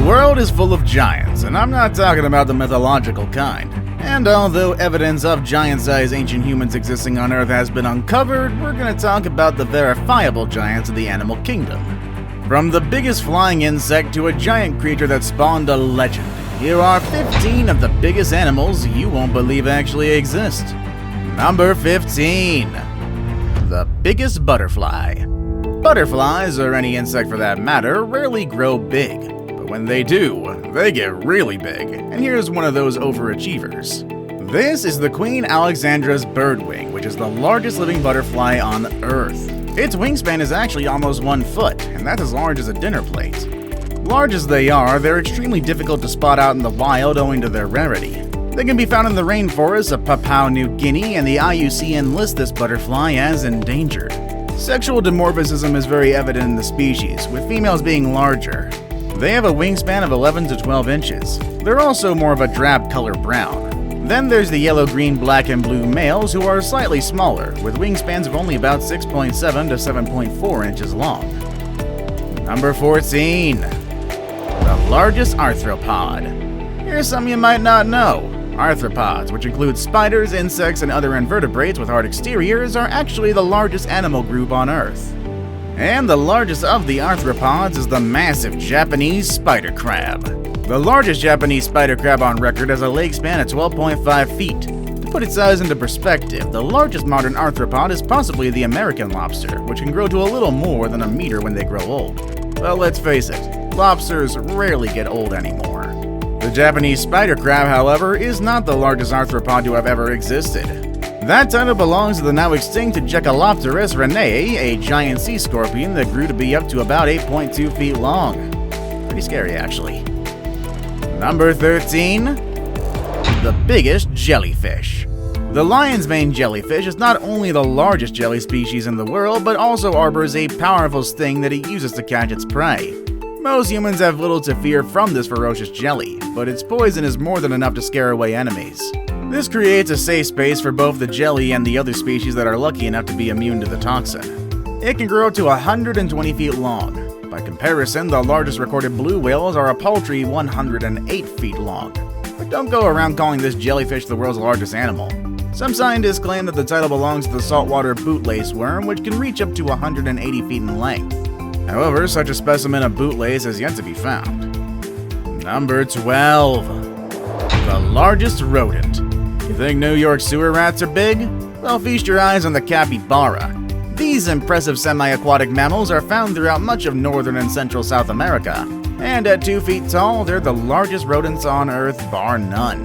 world is full of giants, and I'm not talking about the mythological kind. And although evidence of giant-sized ancient humans existing on Earth has been uncovered, we're going to talk about the verifiable giants of the animal kingdom. From the biggest flying insect to a giant creature that spawned a legend, here are 15 of the biggest animals you won't believe actually exist. Number 15. The biggest butterfly. Butterflies, or any insect for that matter, rarely grow big. But when they do, they get really big. And here's one of those overachievers. This is the Queen Alexandra's birdwing, which is the largest living butterfly on Earth. Its wingspan is actually almost 1 foot, and that's as large as a dinner plate. Large as they are, they're extremely difficult to spot out in the wild owing to their rarity. They can be found in the rainforests of Papua New Guinea, and the IUCN lists this butterfly as endangered. Sexual dimorphism is very evident in the species, with females being larger. They have a wingspan of 11 to 12 inches. They're also more of a drab color brown. Then there's the yellow, green, black, and blue males, who are slightly smaller, with wingspans of only about 6.7 to 7.4 inches long. Number 14. The largest arthropod. Here's something you might not know. Arthropods, which include spiders, insects, and other invertebrates with hard exteriors, are actually the largest animal group on Earth. And the largest of the arthropods is the massive Japanese spider crab. The largest Japanese spider crab on record has a leg span of 12.5 feet. To put its size into perspective, the largest modern arthropod is possibly the American lobster, which can grow to a little more than a meter when they grow old. But let's face it, lobsters rarely get old anymore. The Japanese spider crab, however, is not the largest arthropod to have ever existed. That title belongs to the now extinct Cephalopodus renei, a giant sea scorpion that grew to be up to about 8.2 feet long. Pretty scary, actually. Number 13. The biggest jellyfish. The lion's mane jellyfish is not only the largest jelly species in the world, but also harbors a powerful sting that it uses to catch its prey. Most humans have little to fear from this ferocious jelly, but its poison is more than enough to scare away enemies. This creates a safe space for both the jelly and the other species that are lucky enough to be immune to the toxin. It can grow to 120 feet long. By comparison, the largest recorded blue whales are a paltry 108 feet long. But don't go around calling this jellyfish the world's largest animal. Some scientists claim that the title belongs to the saltwater bootlace worm, which can reach up to 180 feet in length. However, such a specimen of bootlace has yet to be found. Number 12. The largest rodent. You think New York sewer rats are big? Well, feast your eyes on the capybara. These impressive semi-aquatic mammals are found throughout much of northern and central South America. And at 2 feet tall, they're the largest rodents on Earth, bar none.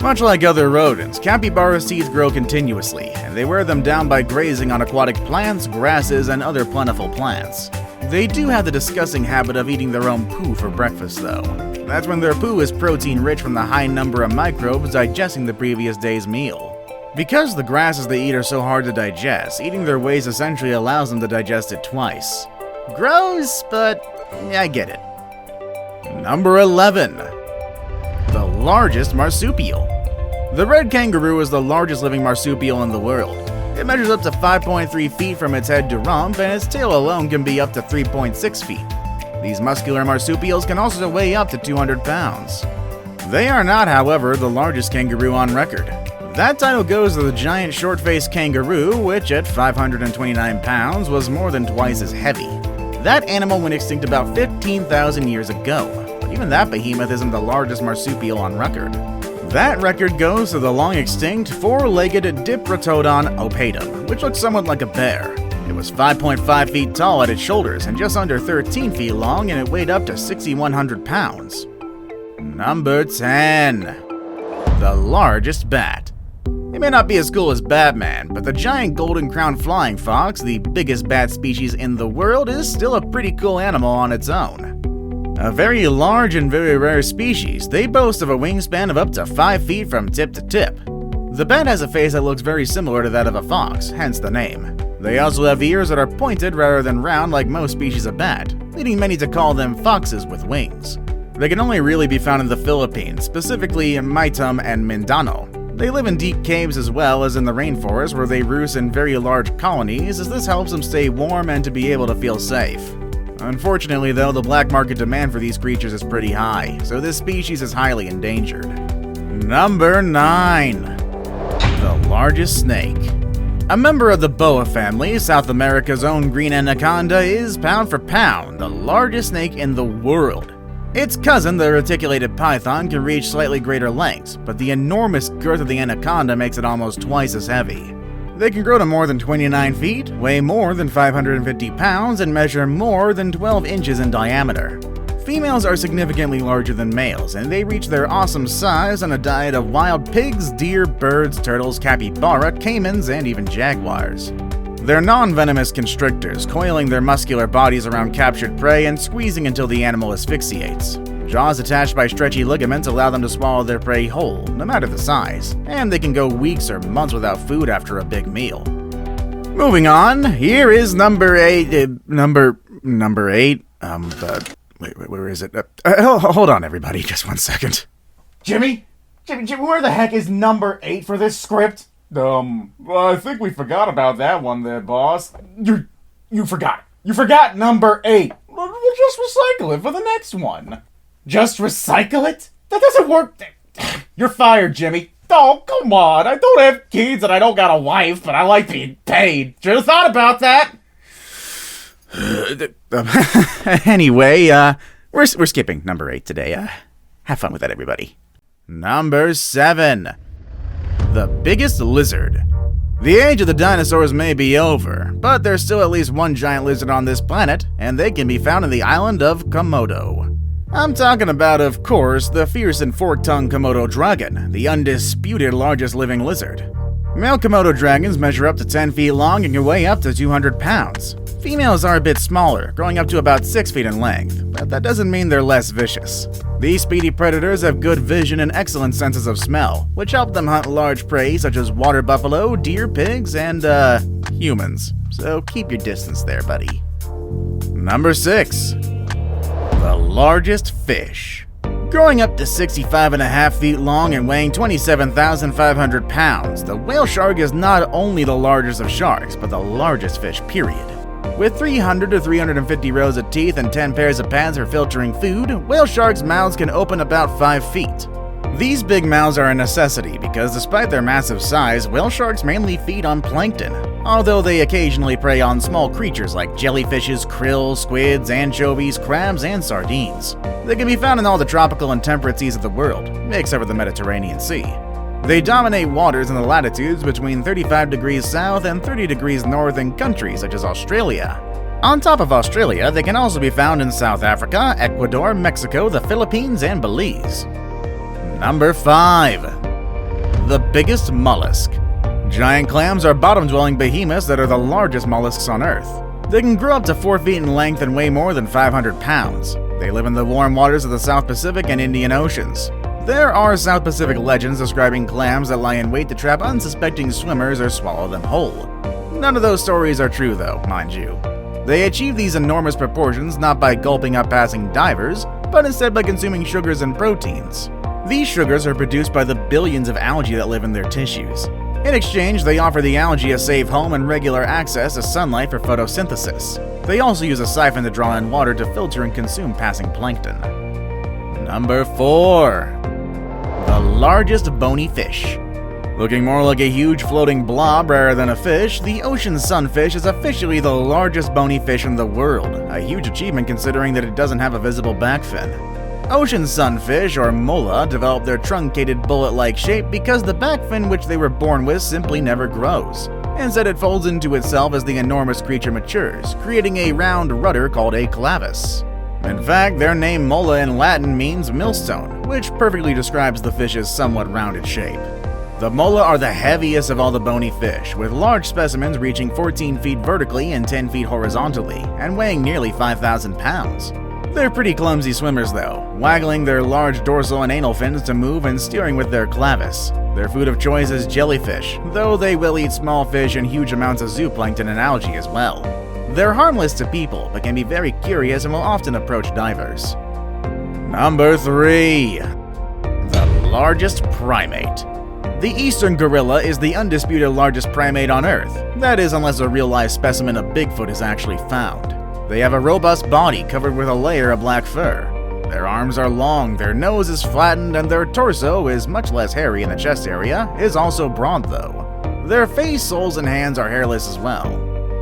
Much like other rodents, capybara's teeth grow continuously, and they wear them down by grazing on aquatic plants, grasses, and other plentiful plants. They do have the disgusting habit of eating their own poo for breakfast, though. That's when their poo is protein-rich from the high number of microbes digesting the previous day's meal. Because the grasses they eat are so hard to digest, eating their waste essentially allows them to digest it twice. Gross, but I get it. Number 11. The largest marsupial. The red kangaroo is the largest living marsupial in the world. It measures up to 5.3 feet from its head to rump, and its tail alone can be up to 3.6 feet. These muscular marsupials can also weigh up to 200 pounds. They are not, however, the largest kangaroo on record. That title goes to the giant short-faced kangaroo, which at 529 pounds was more than twice as heavy. That animal went extinct about 15,000 years ago, but even that behemoth isn't the largest marsupial on record. That record goes to the long-extinct four-legged Diprotodon opatum, which looks somewhat like a bear. It was 5.5 feet tall at its shoulders and just under 13 feet long, and it weighed up to 6,100 pounds. Number 10. The largest bat. It may not be as cool as Batman, but the giant golden-crowned flying fox, the biggest bat species in the world, is still a pretty cool animal on its own. A very large and very rare species, they boast of a wingspan of up to 5 feet from tip to tip. The bat has a face that looks very similar to that of a fox, hence the name. They also have ears that are pointed rather than round like most species of bat, leading many to call them foxes with wings. They can only really be found in the Philippines, specifically in Maitum and Mindanao. They live in deep caves as well as in the rainforest, where they roost in very large colonies, as this helps them stay warm and to be able to feel safe. Unfortunately though, the black market demand for these creatures is pretty high, so this species is highly endangered. Number 9. The largest snake. A member of the boa family, South America's own green anaconda is, pound for pound, the largest snake in the world. Its cousin, the reticulated python, can reach slightly greater lengths, but the enormous girth of the anaconda makes it almost twice as heavy. They can grow to more than 29 feet, weigh more than 550 pounds, and measure more than 12 inches in diameter. Females are significantly larger than males, and they reach their awesome size on a diet of wild pigs, deer, birds, turtles, capybara, caimans, and even jaguars. They're non-venomous constrictors, coiling their muscular bodies around captured prey and squeezing until the animal asphyxiates. Jaws attached by stretchy ligaments allow them to swallow their prey whole, no matter the size, and they can go weeks or months without food after a big meal. Moving on, here is number 8. Number 8? Wait, where is it? Hold on, everybody, just 1 second. Jimmy, where the heck is number 8 for this script? Well, I think we forgot about that one there, boss. You forgot. You forgot number 8. We'll just recycle it for the next one. Just recycle it? That doesn't work. You're fired, Jimmy. Oh, come on. I don't have kids and I don't got a wife, but I like being paid. Should have thought about that. Anyway, we're skipping number 8 today. Have fun with that, everybody. Number 7. The biggest lizard. The age of the dinosaurs may be over, but there's still at least one giant lizard on this planet, and they can be found in the island of Komodo. I'm talking about, of course, the fierce and fork-tongued Komodo dragon, the undisputed largest living lizard. Male Komodo dragons measure up to 10 feet long and can weigh up to 200 pounds. Females are a bit smaller, growing up to about 6 feet in length, but that doesn't mean they're less vicious. These speedy predators have good vision and excellent senses of smell, which help them hunt large prey such as water buffalo, deer, pigs, and, humans. So keep your distance there, buddy. Number 6. The largest fish. Growing up to 65.5 feet long and weighing 27,500 pounds, the whale shark is not only the largest of sharks, but the largest fish, period. With 300 to 350 rows of teeth and 10 pairs of pads for filtering food, whale sharks' mouths can open about 5 feet. These big mouths are a necessity because despite their massive size, whale sharks mainly feed on plankton, although they occasionally prey on small creatures like jellyfishes, krill, squids, anchovies, crabs, and sardines. They can be found in all the tropical and temperate seas of the world, except for the Mediterranean Sea. They dominate waters in the latitudes between 35 degrees south and 30 degrees north in countries such as Australia. On top of Australia, they can also be found in South Africa, Ecuador, Mexico, the Philippines, and Belize. Number 5. The biggest mollusk. Giant clams are bottom-dwelling behemoths that are the largest mollusks on Earth. They can grow up to 4 feet in length and weigh more than 500 pounds. They live in the warm waters of the South Pacific and Indian Oceans. There are South Pacific legends describing clams that lie in wait to trap unsuspecting swimmers or swallow them whole. None of those stories are true though, mind you. They achieve these enormous proportions not by gulping up passing divers, but instead by consuming sugars and proteins. These sugars are produced by the billions of algae that live in their tissues. In exchange, they offer the algae a safe home and regular access to sunlight for photosynthesis. They also use a siphon to draw in water to filter and consume passing plankton. Number 4. The largest bony fish. Looking more like a huge floating blob rather than a fish, the ocean sunfish is officially the largest bony fish in the world, a huge achievement considering that it doesn't have a visible back fin. Ocean sunfish, or mola, develop their truncated bullet-like shape because the back fin which they were born with simply never grows. Instead, it folds into itself as the enormous creature matures, creating a round rudder called a clavus. In fact, their name mola in Latin means millstone, which perfectly describes the fish's somewhat rounded shape. The mola are the heaviest of all the bony fish, with large specimens reaching 14 feet vertically and 10 feet horizontally, and weighing nearly 5,000 pounds. They're pretty clumsy swimmers though, waggling their large dorsal and anal fins to move and steering with their clavus. Their food of choice is jellyfish, though they will eat small fish and huge amounts of zooplankton and algae as well. They're harmless to people, but can be very curious and will often approach divers. Number 3. The largest primate. The eastern gorilla is the undisputed largest primate on Earth. That is, unless a real-life specimen of Bigfoot is actually found. They have a robust body covered with a layer of black fur. Their arms are long, their nose is flattened, and their torso is much less hairy in the chest area, is also broad though. Their face, soles, and hands are hairless as well.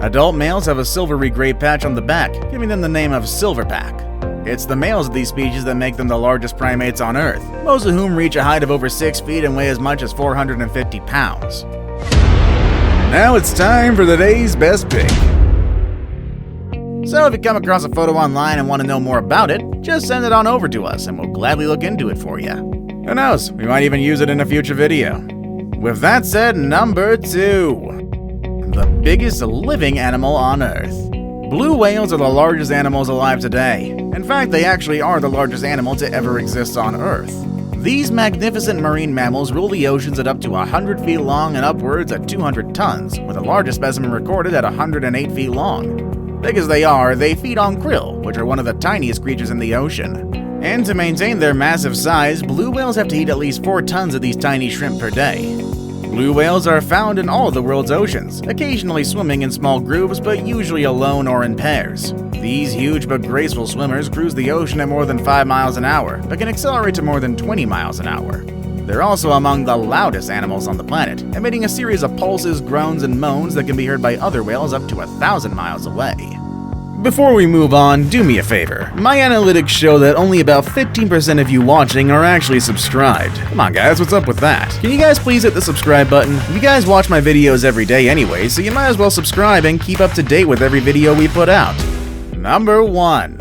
Adult males have a silvery gray patch on the back, giving them the name of silverback. It's the males of these species that make them the largest primates on Earth, most of whom reach a height of over 6 feet and weigh as much as 450 pounds. Now it's time for the day's best pick. So if you come across a photo online and want to know more about it, just send it on over to us and we'll gladly look into it for you. Who knows, we might even use it in a future video. With that said, number 2. The biggest living animal on Earth. Blue whales are the largest animals alive today. In fact, they actually are the largest animal to ever exist on Earth. These magnificent marine mammals rule the oceans at up to 100 feet long and upwards at 200 tons, with the largest specimen recorded at 108 feet long. Big as they are, they feed on krill, which are one of the tiniest creatures in the ocean. And to maintain their massive size, blue whales have to eat at least 4 tons of these tiny shrimp per day. Blue whales are found in all of the world's oceans, occasionally swimming in small groups, but usually alone or in pairs. These huge but graceful swimmers cruise the ocean at more than 5 miles an hour, but can accelerate to more than 20 miles an hour. They're also among the loudest animals on the planet, emitting a series of pulses, groans, and moans that can be heard by other whales up to 1,000 miles away. Before we move on, do me a favor. My analytics show that only about 15% of you watching are actually subscribed. Come on guys, what's up with that? Can you guys please hit the subscribe button? You guys watch my videos every day anyway, so you might as well subscribe and keep up to date with every video we put out. Number 1.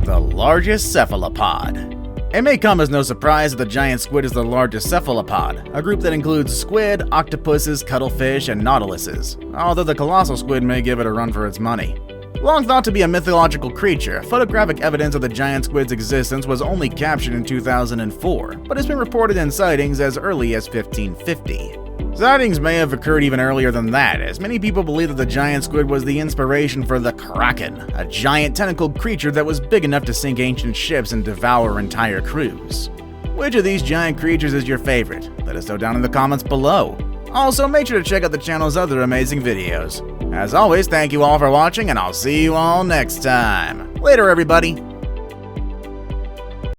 The largest cephalopod. It may come as no surprise that the giant squid is the largest cephalopod, a group that includes squid, octopuses, cuttlefish, and nautiluses, although the colossal squid may give it a run for its money. Long thought to be a mythological creature, photographic evidence of the giant squid's existence was only captured in 2004, but it's been reported in sightings as early as 1550. Sightings may have occurred even earlier than that, as many people believe that the giant squid was the inspiration for the Kraken, a giant tentacled creature that was big enough to sink ancient ships and devour entire crews. Which of these giant creatures is your favorite? Let us know down in the comments below. Also, make sure to check out the channel's other amazing videos. As always, thank you all for watching, and I'll see you all next time. Later, everybody!